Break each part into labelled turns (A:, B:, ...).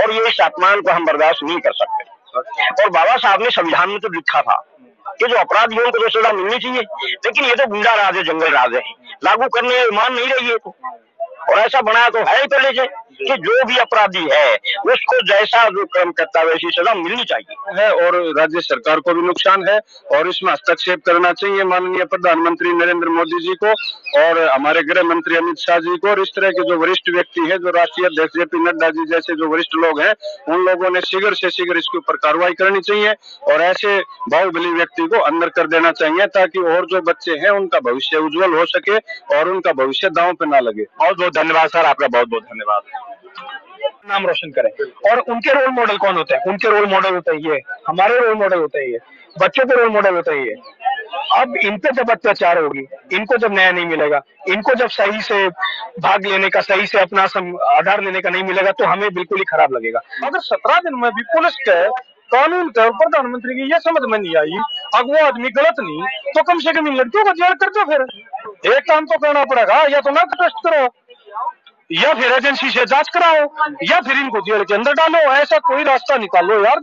A: और ये इस अपमान को हम बर्दाश्त नहीं कर सकते। और बाबा साहब ने संविधान में तो लिखा था कि जो अपराधियों को तो सजा मिलनी चाहिए, लेकिन ये तो गुंडा राज है, जंगल राज है, लागू करने ईमान नहीं रही है। और ऐसा बनाया तो है ही पहले से कि जो भी अपराधी है उसको जैसा जो कर्म करता है वैसी सजा मिलनी चाहिए है। और राज्य सरकार को भी नुकसान है और इसमें हस्तक्षेप करना चाहिए माननीय प्रधानमंत्री नरेंद्र मोदी जी को और हमारे गृह मंत्री अमित शाह जी को। और इस तरह के जो वरिष्ठ व्यक्ति है, जो राष्ट्रीय अध्यक्ष जेपी नड्डा जी जैसे जो वरिष्ठ लोग हैं, उन लोगों ने शीघ्र से शीघ्र इसके ऊपर कार्रवाई करनी चाहिए और ऐसे बाहुबली व्यक्ति को अंदर कर देना चाहिए ताकि और जो बच्चे हैं उनका भविष्य उज्जवल हो सके और उनका भविष्य दांव पे ना लगे। बहुत बहुत धन्यवाद सर, आपका बहुत बहुत धन्यवाद।
B: नाम रोशन करें। और उनके रोल मॉडल कौन होते हैं? उनके रोल मॉडल होते हैं ये, हमारे रोल मॉडल होते हैं ये, बच्चों के रोल मॉडल होते हैं ये। अब इन पे जब अत्याचार होगी, इनको जब न्याय नहीं मिलेगा, इनको जब सही से भाग लेने का, सही से अपना आधार लेने का नहीं मिलेगा तो हमें बिल्कुल ही खराब लगेगा।
C: अगर 17 दिन में भी पुलिस के कानून के प्रधानमंत्री की ये समझ में नहीं आई, अब वो आदमी गलत नहीं तो कम से कम इन लड़कियों को जेल कर दो। फिर एक काम तो करना पड़ेगा, या तो नार्को टेस्ट करो या फिर एजेंसी से जांच कराओ या फिर इनको जेल के अंदर डालो। ऐसा कोई रास्ता निकालो यार।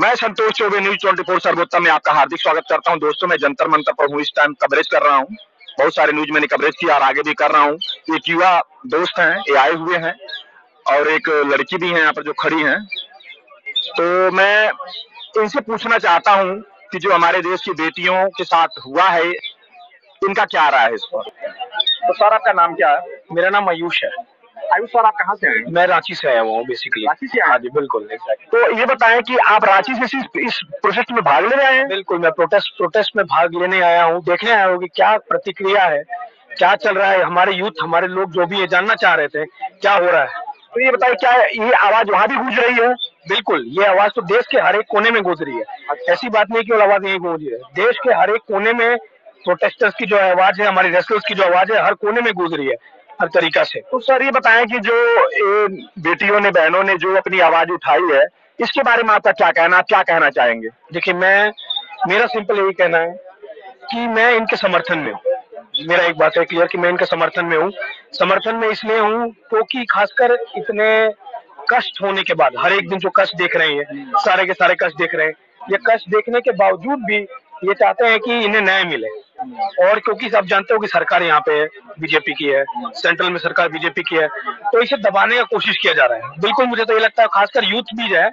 A: मैं संतोष चौबे, न्यूज 24 सर्वोत्तम में आपका हार्दिक स्वागत करता हूं। दोस्तों, मैं जंतर मंतर पर हूं, इस टाइम कवरेज कर रहा हूं। बहुत सारे न्यूज मैंने कवरेज किया और आगे भी कर रहा हूं। एक युवा दोस्त हैं, ये आए हुए हैं और एक लड़की भी है यहाँ पर जो खड़ी हैं। तो मैं इनसे पूछना चाहता हूं कि जो हमारे देश की बेटियों के साथ हुआ है, इनका क्या राय है इस पर। तो सर, आपका नाम क्या है?
B: मेरा नाम आयुष है।
A: आयुष सर, आप कहाँ से आए?
B: मैं रांची से आया हूँ बेसिकली।
A: रांची से आए?
B: हाँ जी, बिल्कुल।
A: तो ये बताएं कि आप रांची से इस प्रोटेस्ट में भाग लेने आए हैं?
B: बिल्कुल, मैं प्रोटेस्ट में भाग लेने आया हूँ, देखने आया हूँ कि क्या प्रतिक्रिया है, क्या चल रहा है। हमारे यूथ, हमारे लोग जो भी ये जानना चाह रहे थे क्या हो रहा है।
A: तो ये बताइए, क्या ये आवाज वहाँ भी गूंज रही है?
B: बिल्कुल, ये आवाज तो देश के हर एक कोने में गूंज रही है। ऐसी बात नहीं केवल आवाज यही गूंज रही है, देश के हर एक कोने में प्रोटेस्टर्स की जो आवाज है, हमारी रेसलर्स की जो आवाज है, हर कोने में गूंज रही है हर तरीका से।
A: तो सर, ये बताएं कि जो बेटियों ने, बहनों ने जो अपनी आवाज उठाई है, इसके बारे में आपका क्या कहना, आप क्या कहना चाहेंगे?
B: देखिए, मेरा सिंपल यही कहना है कि मैं इनके समर्थन में हूँ। मेरा एक बात है क्लियर कि मैं इनके समर्थन में हूँ। समर्थन में इसलिए हूँ क्योंकि खासकर इतने कष्ट होने के बाद, हर एक दिन जो कष्ट देख रहे हैं, सारे के सारे कष्ट देख रहे हैं, ये कष्ट देखने के बावजूद भी ये चाहते हैं कि इन्हें न्याय मिले। और क्योंकि आप जानते हो कि सरकार यहाँ पे बीजेपी की है, सेंट्रल में सरकार बीजेपी की है, तो इसे दबाने का कोशिश किया जा रहा है। बिल्कुल, मुझे तो ये लगता है खासकर यूथ भी जो है,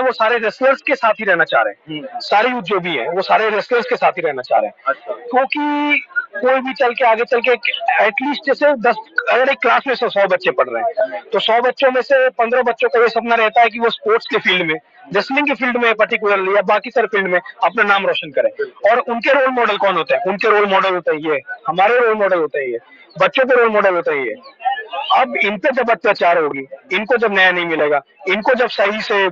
B: वो सारे रेसलर्स के साथ ही रहना चाह रहे हैं। सारे यूथ जो भी है वो सारे रेसलर्स के साथ ही रहना चाह रहे हैं। क्योंकि कोई भी आगे चल के एटलीस्ट जैसे 10, अगर एक क्लास में 100 बच्चे पढ़ रहे हैं तो 100 बच्चों में से 15 बच्चों का ये सपना रहता है कि वो स्पोर्ट्स के फील्ड में, रेसलिंग के फील्ड में पर्टिकुलरली या बाकी सारे फील्ड में अपना नाम रोशन करें। और उनके रोल मॉडल कौन होते हैं? उनके रोल मॉडल होते हैं ये, हमारे रोल मॉडल होते हैं ये, बच्चों के रोल मॉडल होते हैं ये। अब इन पे जब अत्याचार होगी, इनको जब न्याय नहीं मिलेगा, इनको जब सही से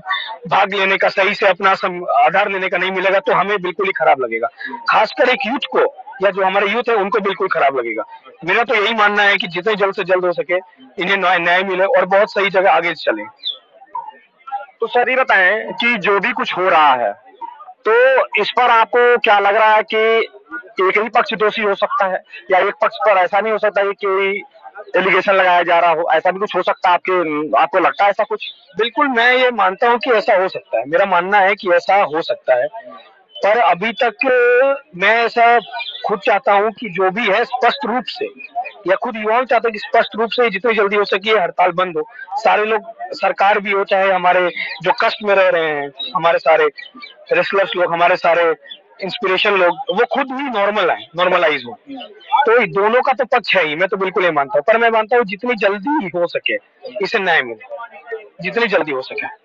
B: भाग लेने का, सही से अपना आधार लेने का नहीं मिलेगा तो हमें बिल्कुल ही खराब लगेगा। खासकर एक यूथ को, या जो हमारे यूथ है उनको बिल्कुल खराब लगेगा। मेरा तो यही मानना है कि जितने जल्द से जल्द हो सके इन्हें न्याय मिले और बहुत सही जगह आगे चले।
A: तो सर, ये बताएं कि जो भी कुछ हो रहा है, तो इस पर आपको क्या लग रहा है कि एक ही पक्ष दोषी हो सकता है, या एक पक्ष पर ऐसा नहीं हो सकता है कि एलिगेशन लगाया जा रहा हो? ऐसा भी कुछ हो सकता है? आपको लगता है ऐसा कुछ?
B: बिल्कुल, मैं ये मानता हूँ कि ऐसा हो सकता है। मेरा मानना है कि ऐसा हो सकता है, पर अभी तक मैं ऐसा खुद चाहता हूँ कि जो भी है स्पष्ट रूप से, या खुद युवाओं चाहते हैं कि स्पष्ट रूप से जितनी जल्दी हो सके हड़ताल बंद हो। सारे लोग, सरकार भी हो, चाहे हमारे जो कष्ट में रह रहे हैं, हमारे सारे रेसलर्स लोग, हमारे सारे इंस्पिरेशन लोग, वो खुद ही नॉर्मलाइज हो। तो दोनों का तो पक्ष है ही, मैं तो बिल्कुल ये मानता हूँ। पर मैं मानता हूँ जितनी जल्दी हो सके इसे न्याय मिले, जितनी जल्दी हो सके।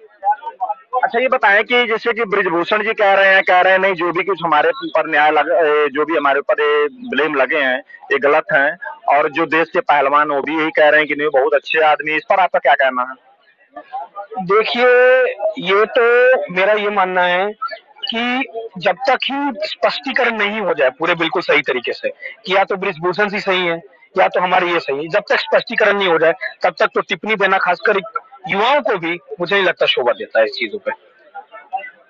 A: अच्छा, ये बताएं कि जैसे कि ब्रिजभूषण जी कह रहे हैं नहीं, जो भी कुछ हमारे ऊपर जो भी हमारे ऊपर ब्लेम लगे हैं ये गलत हैं, और जो देश के पहलवान वो भी यही कह रहे हैं कि नहीं, बहुत अच्छे आदमी। इस पर आपका क्या कहना है?
B: देखिए, ये तो मेरा ये मानना है कि जब तक ही स्पष्टीकरण नहीं हो जाए पूरे बिल्कुल सही तरीके से कि या तो ब्रिजभूषण जी सही है या तो हमारे ये सही है, जब तक स्पष्टीकरण नहीं हो जाए तब तक तो टिप्पणी देना खासकर युवाओं को भी मुझे नहीं लगता शोभा देता है इस चीजों पे।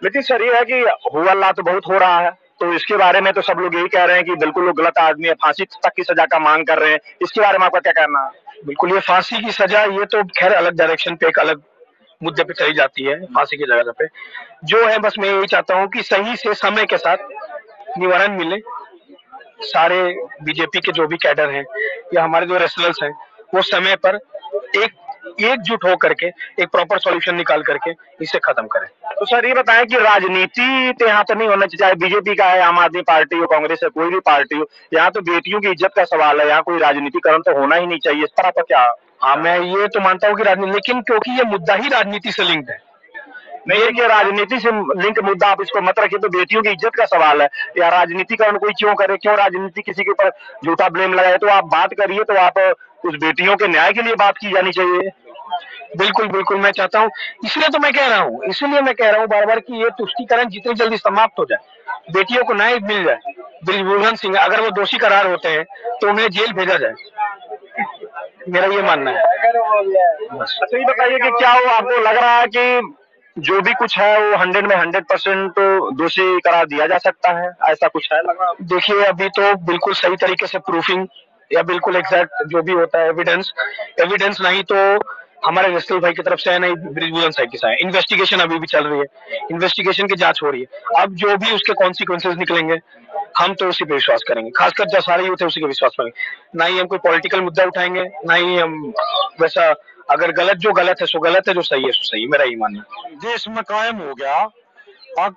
A: लेकिन सर, ये है कि हुआ तो बहुत हो रहा है, तो इसके बारे में तो सब लोग यही कह रहे हैं कि बिल्कुल वो गलत आदमी है, फांसी तक की सजा का मांग कर रहे हैं। इसके बारे में आपका क्या कहना है?
B: बिल्कुल, ये फांसी की सजा ये तो खैर अलग डायरेक्शन पे, एक अलग मुद्दे पे चली जाती है फांसी की जगह पे। जो है बस मैं यही चाहता हूँ कि सही से समय के साथ निवारण मिले। सारे बीजेपी के जो भी कैडर हैं या हमारे जो रेसलर्स हैं वो समय पर एक एकजुट होकर के एक प्रॉपर सॉल्यूशन निकाल करके इसे खत्म करें।
A: तो सर ये बताएं कि राजनीति तो यहाँ तो नहीं होना चाहिए, चाहे बीजेपी का है, आम आदमी पार्टी हो, कांग्रेस है, कोई भी पार्टी हो, यहाँ तो बेटियों की इज्जत का सवाल है, यहाँ कोई राजनीतिकरण तो होना ही नहीं चाहिए। इस पर आपका क्या?
B: हाँ, मैं ये तो मानता हूँ कि राजनीति, लेकिन क्योंकि ये मुद्दा ही राजनीति से लिंक्ड है।
A: नहीं, देखिए राजनीति से लिंक मुद्दा आप इसको मत रखिए, तो बेटियों की इज्जत का सवाल है, या राजनीतिकरण कोई क्यों करे, क्यों राजनीति किसी के ऊपर झूठा ब्लेम लगाए? तो आप बात करिए, तो आप उस बेटियों के न्याय के लिए बात की जानी चाहिए।
B: बिल्कुल बिल्कुल, मैं चाहता हूँ, इसलिए तो मैं कह रहा हूँ, इसीलिए मैं कह रहा हूँ बार बार कि ये तुष्टीकरण जितनी जल्दी समाप्त हो जाए, बेटियों को न्याय मिल जाए। बृजभूषण सिंह अगर वो दोषी करार होते हैं तो उन्हें जेल भेजा जाए, मेरा ये मानना है।
A: अच्छा ये बताइए कि क्या वो आपको लग रहा है कि जो भी कुछ है वो 100 में 100% दोषी करार दिया जा सकता है, ऐसा कुछ है लग रहा?
B: देखिए अभी तो बिल्कुल सही तरीके से प्रूफिंग या बिल्कुल एग्जैक्ट जो भी होता है एविडेंस नहीं तो हमारे रेस्टल भाई की तरफ से है, नहीं बृजभूषण साहब की साइड। इन्वेस्टिगेशन अभी भी चल रही है, इन्वेस्टिगेशन की जांच हो रही है। अब जो भी उसके कॉन्सिक्वेंसेज निकलेंगे हम तो उसी पे विश्वास करेंगे, खासकर जो सारे यूथ है उसी के विश्वास करेंगे। ना ही हम कोई पॉलिटिकल मुद्दा उठाएंगे, ना ही हम वैसा, अगर गलत जो गलत है सो गलत है, जो सही है सो सही है, मेरा यही मानना है।
C: देश में कायम हो गया। अब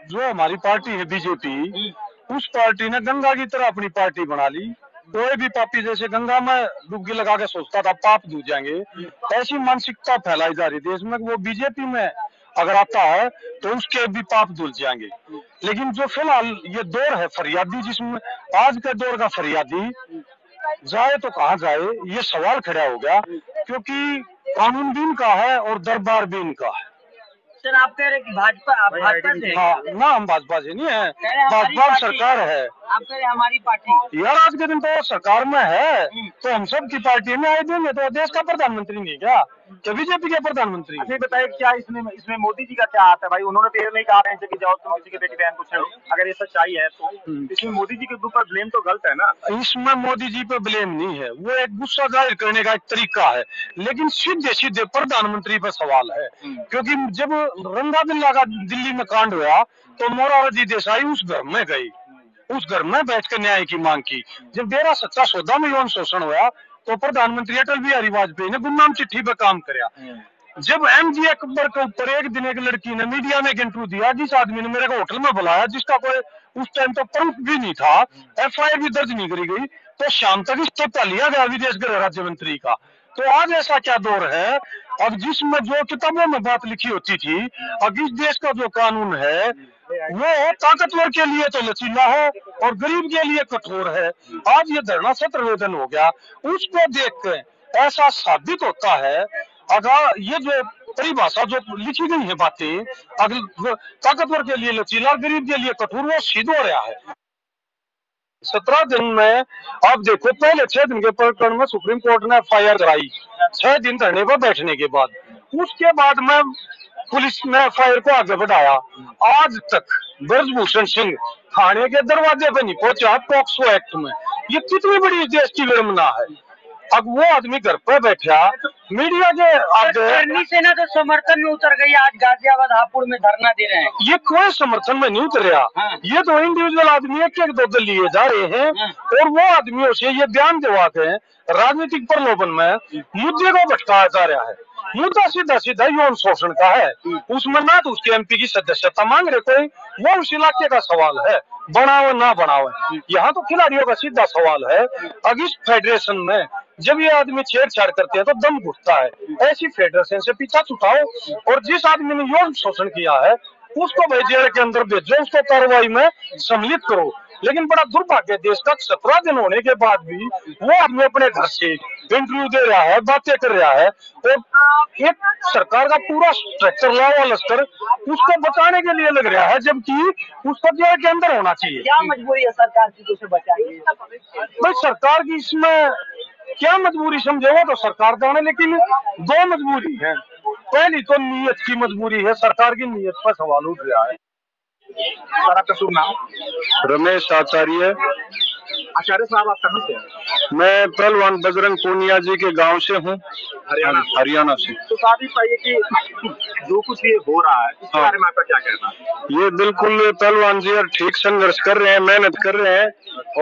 C: जो हमारी पार्टी है बीजेपी, उस पार्टी ने गंगा की तरह अपनी पार्टी बना ली। कोई भी पापी जैसे गंगा में डुबकी लगा के सोचता था पाप धुल जाएंगे, ऐसी मानसिकता फैलाई जा रही देश में। वो बीजेपी में अगर आता है तो उसके भी पाप धुल जाएंगे। लेकिन जो फिलहाल ये दौर है फरियादी, जिसमें आज के दौर का फरियादी जाए तो कहाँ जाए, ये सवाल खड़ा हो गया, क्योंकि कानून भी इनका है और दरबार भी इनका है।
D: सर आप कह रहे कि भाजपा से?
C: हाँ ना, हम भाजपा से नहीं है, भाजपा सरकार है।
D: आप कह रहे हमारी पार्टी?
C: यार आज के दिन तो सरकार में है तो हम सब की पार्टी में आए देंगे, तो देश का प्रधानमंत्री नहीं क्या बीजेपी के प्रधानमंत्री?
A: अच्छा बताइए क्या इसमें मोदी जी का क्या हाथ है भाई? उन्होंने तो ये नहीं कहा है कि जाओ तुम किसी के बेटी बहन को छेड़ो, अगर ये सच्चाई है तो इसमें मोदी जी के ऊपर ब्लेम तो गलत है ना?
C: इसमें मोदी जी पे ब्लेम नहीं है, वो एक गुस्सा जाहिर करने का एक तरीका है, लेकिन सीधे सीधे प्रधानमंत्री पे सवाल है। क्योंकि जब रंगा बिल्ला का दिल्ली में कांड हुआ तो मोरारजी देसाई उस घर में गई, उस घर में बैठ कर न्याय की मांग की। जब डेरा सच्चा सौदा में यौन शोषण हुआ तो प्रधानमंत्री अटल बिहारी वाजपेयी ने गुमनाम चिट्ठी पे काम किया। जब एमजी अकबर के ऊपर एक दिन एक लड़की ने मीडिया में एक इंटरव्यू दिया, जिस आदमी ने मेरे को होटल में बुलाया, जिसका कोई उस टाइम तो प्रूफ भी नहीं था, एफआईआर भी दर्ज नहीं करी गई, तो शाम तक इस्तीफा लिया गया विदेश गृह राज्य मंत्री का। तो आज ऐसा क्या दौर है, अब जिसमें जो किताबों में बात लिखी होती थी, अब इस देश का जो कानून है वो ताकतवर के लिए तो लचीला है और गरीब के लिए कठोर है। आज ये धरना सत्र वेदन हो गया, उसको देख कर ऐसा साबित होता है, अगर ये जो परिभाषा जो लिखी गई है बातें, अगर ताकतवर के लिए लचीला, गरीब के लिए कठोर, वो सिद्ध हो रहा है। 17 दिन में आप देखो, पहले 6 दिन के प्रकरण में सुप्रीम कोर्ट ने एफआईआर कराई, 6 दिन धरने पर बैठने के बाद, उसके बाद में पुलिस ने एफआईआर को आगे बढ़ाया। आज तक बृजभूषण सिंह थाने के दरवाजे पे नहीं पहुंचा पॉक्सो एक्ट में। ये कितनी बड़ी इस देश की विडंबना है। अब वो आदमी घर पे बैठा, मीडिया के आगे
D: करनी सेना तो समर्थन में उतर गई, आज गाजियाबाद हापुड़ में धरना दे रहे हैं।
C: ये कोई समर्थन में नहीं उतर रहा।
D: हाँ।
C: ये तो इंडिविजुअल आदमी एक एक दो लिए जा रहे हैं।
D: हाँ।
C: और वो आदमियों से ये बयान दिलवाते हैं, राजनीतिक प्रलोभन में मुद्दे को भटकाया जा रहा है। मुद्दा सीधा सीधा यौन शोषण का है, उसमें ना तो उसके एमपी की सदस्यता मांग रहे कोई, वो उस इलाके का सवाल है, बनावे ना बनावे। यहाँ तो खिलाड़ियों का सीधा सवाल है। अब इस फेडरेशन में जब ये आदमी छेड़छाड़ करते हैं तो दम घुटता है। ऐसी फेडरेशन से पीछा छुटाओ और जिस आदमी ने यौन शोषण किया है उसको भाई जेल के अंदर भेजो, उसको कार्रवाई में सम्मिलित करो। लेकिन बड़ा दुर्भाग्य, देश का 17 दिन होने के बाद भी वो आदमी अपने घर से इंटरव्यू दे रहा है, बातें कर रहा है, और एक सरकार का पूरा स्ट्रक्चर लावा लश्कर उसको बचाने के लिए लग रहा है, जबकि उसको जेल के अंदर होना चाहिए।
D: क्या मजबूरी है सरकार की उसे बचाएंगे?
C: भाई सरकार की इसमें क्या मजबूरी समझेगा तो सरकार जाने, लेकिन 2 मजबूरी है। पहली तो नीयत की मजबूरी है, सरकार की नीयत पर सवाल उठ रहा है। सर आपका शुभ नाम?
B: रमेश आचार्य।
C: आचार्य साहब आप कहाँ से हैं?
B: मैं पहलवान बजरंग पूनिया जी के गांव से हूँ, हरियाणा से।
C: तो साहब ये बताइए कि जो कुछ ये हो रहा है इसके बारे में आपका क्या कहना है?
B: ये बिल्कुल पहलवान जी और ठीक संघर्ष कर रहे हैं, मेहनत कर रहे हैं।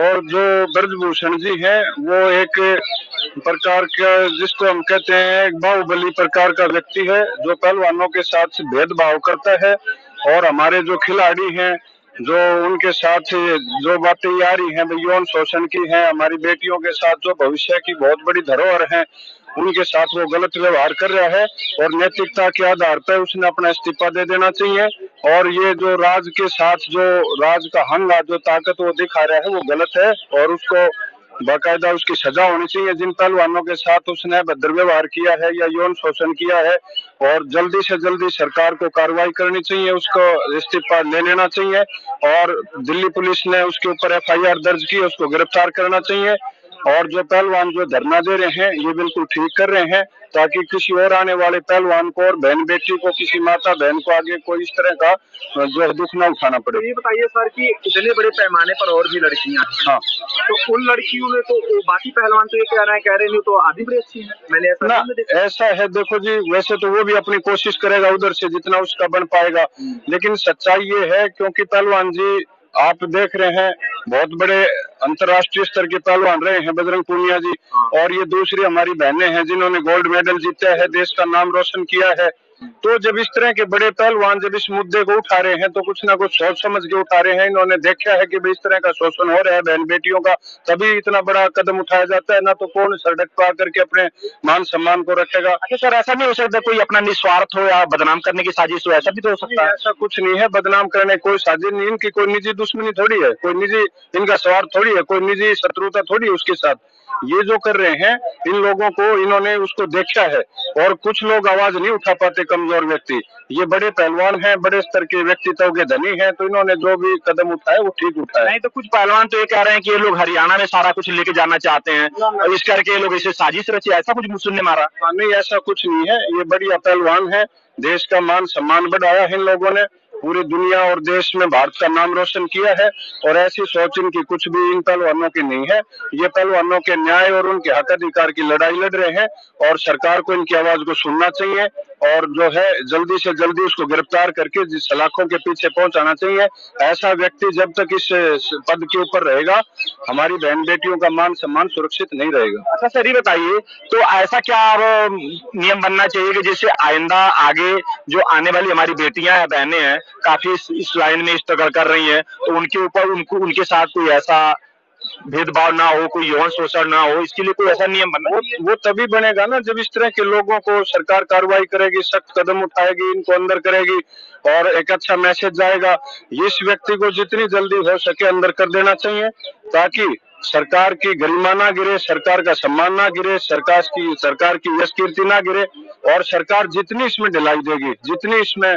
B: और जो ब्रजभूषण जी हैं वो एक प्रकार का, जिसको हम कहते हैं एक बाहुबली प्रकार का व्यक्ति है, जो पहलवानों के साथ भेदभाव करता है। और हमारे जो खिलाड़ी हैं, जो उनके साथ जो बातें आ रही हैं यौन शोषण की हैं, हमारी बेटियों के साथ जो भविष्य की बहुत बड़ी धरोहर है उनके साथ वो गलत व्यवहार कर रहा है। और नैतिकता के आधार पर उसने अपना इस्तीफा दे देना चाहिए। और ये जो राज के साथ जो राज का हंगा जो ताकत वो दिखा रहा है वो गलत है, और उसको बाकायदा उसकी सजा होनी चाहिए। जिन पहलवानों के साथ उसने भद्र व्यवहार किया है या यौन शोषण किया है, और जल्दी से जल्दी सरकार को कार्रवाई करनी चाहिए, उसको इस्तीफा ले लेना चाहिए। और दिल्ली पुलिस ने उसके ऊपर FIR दर्ज की, उसको गिरफ्तार करना चाहिए। और जो पहलवान जो धरना दे रहे हैं ये बिल्कुल ठीक कर रहे हैं, ताकि किसी और आने वाले पहलवान को और बहन बेटी को, किसी माता बहन को आगे कोई इस तरह का जो है दुख न उठाना पड़े।
C: तो ये बताइए सर कि इतने बड़े पैमाने पर और भी लड़कियां हैं,
B: हाँ,
C: तो उन लड़कियों में तो बाकी पहलवान तो ये कह रहे हैं तो आधी बड़ी अच्छी है, मैंने ऐसा
B: ना
C: नहीं देखा।
B: ऐसा है, देखो जी, वैसे तो वो भी अपनी कोशिश करेगा उधर से जितना उसका बन पाएगा, लेकिन सच्चाई ये है क्योंकि पहलवान जी आप देख रहे हैं बहुत बड़े अंतर्राष्ट्रीय स्तर के पहलवान रहे हैं बजरंग पूनिया जी। और ये दूसरी हमारी बहनें हैं जिन्होंने गोल्ड मेडल जीता है, देश का नाम रोशन किया है। तो जब इस तरह के बड़े पहलवान जब इस मुद्दे को उठा रहे हैं तो कुछ ना कुछ सोच समझ के उठा रहे हैं। इन्होंने देखा है कि इस तरह का शोषण हो रहा है बहन बेटियों का, तभी इतना बड़ा कदम उठाया जाता है, ना तो कौन सड़क पर आकर के अपने मान सम्मान को रखेगा।
A: अच्छा सर, ऐसा नहीं हो सकता कोई अपना निस्वार्थ हो या बदनाम करने की साजिश हो, ऐसा भी तो हो सकता है?
B: ऐसा कुछ नहीं है, बदनाम करने कोई साजिश नहीं, इनकी कोई निजी दुश्मनी थोड़ी है, कोई निजी इनका स्वार्थ थोड़ी है, कोई निजी शत्रुता थोड़ी है उसके साथ। ये जो कर रहे हैं इन लोगों को, इन्होंने उसको देखा है। और कुछ लोग आवाज नहीं उठा पाते, कमजोर व्यक्ति। ये बड़े पहलवान हैं, बड़े स्तर के व्यक्तित्व के धनी हैं, तो इन्होंने जो भी कदम उठाया वो ठीक उठाया।
A: नहीं तो कुछ पहलवान तो ये कह रहे हैं कि ये लोग हरियाणा में सारा कुछ लेके जाना चाहते हैं और इस करके ये लोग इसे साजिश रची, ऐसा कुछ सुनने मारा।
B: नहीं, ऐसा कुछ नहीं है, ये बढ़िया पहलवान है, देश का मान सम्मान बढ़ाया है इन लोगों ने, पूरी दुनिया और देश में भारत का नाम रोशन किया है। और ऐसी सोच इनकी कुछ भी इन पहलवानों की नहीं है। ये पहलवानों के न्याय और उनके हक अधिकार की लड़ाई लड़ रहे हैं, और सरकार को इनकी आवाज को सुनना चाहिए और जो है जल्दी से जल्दी उसको गिरफ्तार करके जिस सलाखों के पीछे पहुंचाना चाहिए। ऐसा व्यक्ति जब तक इस पद के ऊपर रहेगा हमारी बहन बेटियों का मान सम्मान सुरक्षित नहीं रहेगा।
A: अच्छा सर, ये बताइए तो ऐसा क्या अब नियम बनना चाहिए कि जैसे आइंदा आगे जो आने वाली हमारी बेटियां हैं, बहनें हैं, काफी इस लाइन में स्ट्रगल कर रही हैं, तो उनके ऊपर उनके साथ कोई ऐसा भेदभाव ना हो, कोई यौन शोषण ना हो, इसके लिए कोई ऐसा नियम बनना चाहिए?
B: वो तभी बनेगा ना जब इस तरह के लोगों को सरकार कार्रवाई करेगी, सख्त कदम उठाएगी, इनको अंदर करेगी और एक अच्छा मैसेज जाएगा। इस व्यक्ति को जितनी जल्दी हो सके अंदर कर देना चाहिए, ताकि सरकार की गरिमा ना गिरे, सरकार का सम्मान ना गिरे, सरकार की यश कीर्ति ना गिरे। और सरकार जितनी इसमें ढिलाई देगी, जितनी इसमें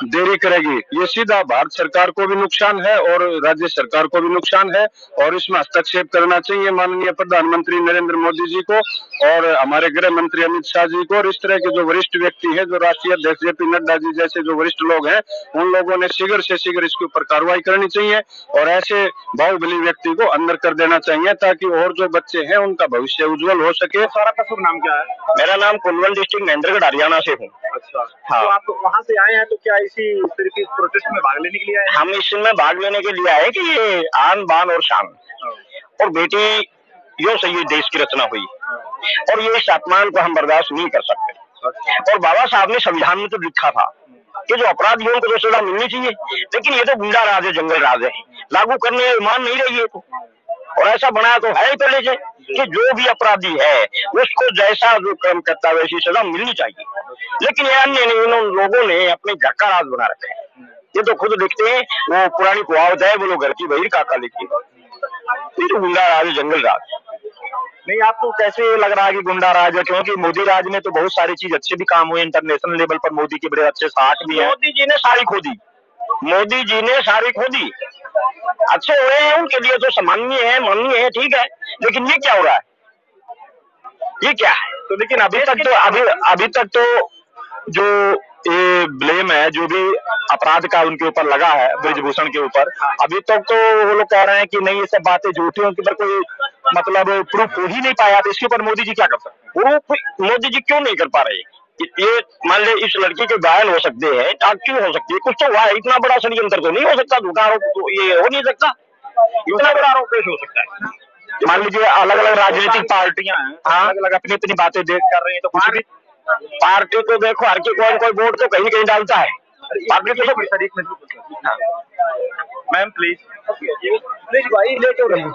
B: देरी करेगी, ये सीधा भारत सरकार को भी नुकसान है और राज्य सरकार को भी नुकसान है। और इसमें हस्तक्षेप करना चाहिए माननीय प्रधानमंत्री नरेंद्र मोदी जी को और हमारे गृह मंत्री अमित शाह जी को, और इस तरह के जो वरिष्ठ व्यक्ति हैं, जो राष्ट्रीय अध्यक्ष JP नड्डा जी जैसे जो वरिष्ठ लोग हैं, उन लोगों ने शीघ्र से शीघ्र इसके ऊपर कार्रवाई करनी चाहिए और ऐसे बाहुबली व्यक्ति को अंदर कर देना चाहिए, ताकि और जो बच्चे हैं उनका भविष्य उज्जवल हो सके।
C: सारा का शुभ नाम क्या है?
A: मेरा नाम कुलवंत, डिस्ट्रिक्ट महेंद्रगढ़, हरियाणा से हूँ।
C: अच्छा,
A: हाँ।
C: तो आप वहाँ से आए हैं तो क्या इसी सिर्फ इस प्रोटेस्ट में भाग लेने के लिए आए हैं?
A: हम इसमें भाग लेने के लिए आए कि ये आन बान और शान और बेटी यो से ये देश की रचना हुई और ये इस अपमान को हम बर्दाश्त नहीं कर सकते। और बाबा साहब ने संविधान में तो लिखा था कि जो अपराधियों को तो सजा मिलनी चाहिए, लेकिन ये तो गुंडा राज है, जंगल राज है, लागू करने मान नहीं रही है तो। और ऐसा बनाया तो है ही पहले से कि जो भी अपराधी है उसको जैसा जो कर्म करता है वैसी सजा मिलनी चाहिए। लेकिन ये अन्य इन लोगों ने अपने घर का राज बना रखा है। ये तो खुद लिखते हैं, वो पुरानी कहावत है, बोलो घर की बहिर काका लिखी, ये तो गुंडा राज है, जंगल राज। नहीं, आपको कैसे लग रहा है कि गुंडा राज है? क्योंकि मोदी राज में तो बहुत सारी चीज अच्छे भी काम हुए, इंटरनेशनल लेवल पर मोदी के बड़े अच्छे साख भी है। मोदी जी ने सारी खोदी, मोदी जी ने सारी खोदी, अच्छे हुए हैं, उनके लिए तो सामान्य है, माननीय है, ठीक है। लेकिन ये क्या हो रहा है, ये क्या है? तो लेकिन अभी तक तो
E: जो ये ब्लेम है, जो भी अपराध का उनके ऊपर लगा है ब्रिजभूषण के ऊपर, अभी तक तो वो लोग कह रहे हैं कि नहीं ये सब बातें झूठी हैं, उनके ऊपर कोई मतलब प्रूफ हो ही नहीं पाया। तो इसके ऊपर मोदी जी क्या कर सकते हैं?
A: वो मोदी जी क्यों नहीं कर पा रहे? ये मान ले इस लड़की के घायल हो सकते हैं, आग क्यों हो सकती है? कुछ तो हुआ है, इतना बड़ा षड्यंत्र तो नहीं हो सकता, झूठा आरोप तो ये हो नहीं सकता, इतना बड़ा आरोप पेश हो सकता है।
E: मान लीजिए अलग अलग राजनीतिक पार्टियां हैं, अलग अलग अपनी अपनी बातें देख कर रही हैं, तो कुछ भी
A: पार्टी को देखो, हर की कोई न कोई वोट तो कहीं न कहीं डालता है। पार्टी तो सब
E: शरीक में। मैम प्लीज
B: प्लीज भाई लेट हो रही है।